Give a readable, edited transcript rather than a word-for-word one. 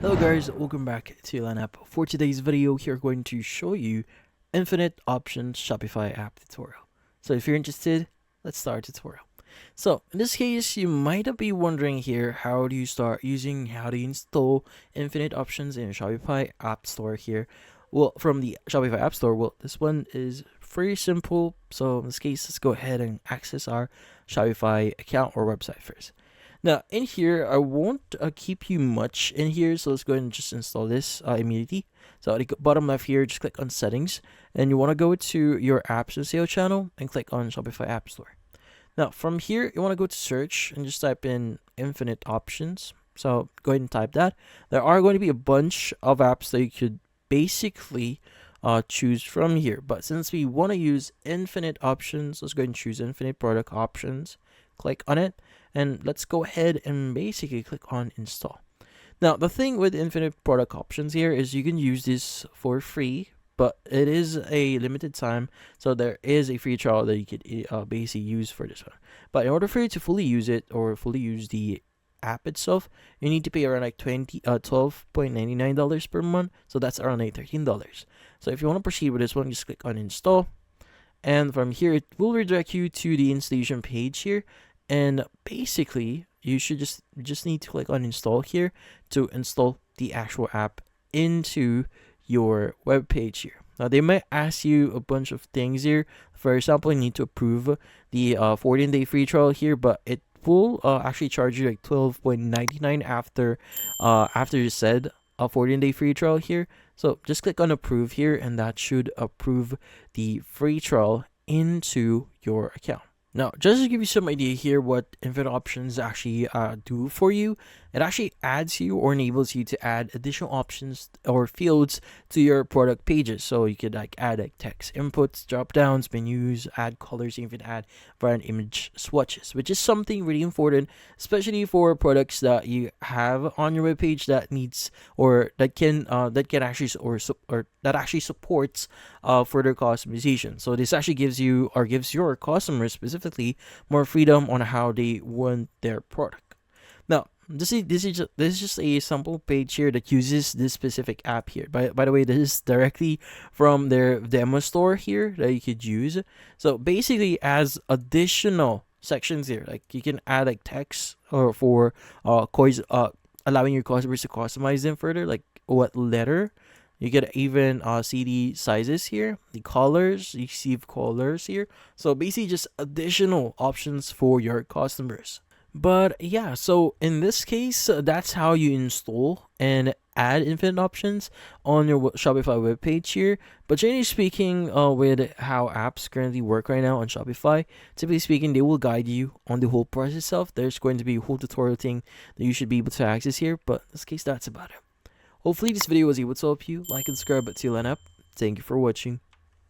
Hello guys, welcome back to Lineup. For today's video, we're going to show you infinite options Shopify app tutorial. So if you're interested, let's start tutorial. So in this case, you might be wondering here, how do you install infinite options in Shopify app store here? Well, from the Shopify app store, well, this one is pretty simple. So in this case, let's go ahead and access our Shopify account or website first. Now, in here, I won't keep you much in here, so let's go ahead and just install this immediately. So at the bottom left here, just click on Settings, and you want to go to your Apps and Sale channel and click on Shopify App Store. Now, from here, you want to go to Search and just type in Infinite Options. So go ahead and type that. There are going to be a bunch of apps that you could basically choose from here. But since we want to use Infinite Options, let's go ahead and choose Infinite Product Options. Click on it, and let's go ahead and basically click on install. Now, the thing with infinite product options here is you can use this for free, but it is a limited time, so there is a free trial that you could basically use for this one. But in order for you to fully use it or fully use the app itself, you need to pay around like $12.99 per month, so that's around like $13. So if you want to proceed with this one, just click on install, and from here it will redirect you to the installation page here. And basically, you should just need to click on install here to install the actual app into your web page here. Now, they might ask you a bunch of things here. For example, you need to approve the 14-day free trial here, but it will actually charge you like $12.99 after you said a 14-day free trial here. So just click on approve here, and that should approve the free trial into your account. Now, just to give you some idea here what infinite options actually do for you, it actually adds you or enables you to add additional options or fields to your product pages. So you could like add like text inputs, drop downs, menus, add colors, even add variant image swatches, which is something really important, especially for products that you have on your webpage that needs or that can actually or that actually supports further customization. So this actually gives your customers specifically more freedom on how they want their product. Now, this is just a sample page here that uses this specific app here. By the way, this is directly from their demo store here that you could use. So basically, as additional sections here, like you can add like text or for allowing your customers to customize them further, like what letter. You could even see the sizes here, the colors, you see colors here. So basically just additional options for your customers. But yeah, so in this case, that's how you install and add infinite options on your Shopify webpage here. But generally speaking, with how apps currently work right now on Shopify, typically speaking, they will guide you on the whole process itself. There's going to be a whole tutorial thing that you should be able to access here. But in this case, that's about it. Hopefully this video was able to help you. Like and subscribe to Line Up. Thank you for watching.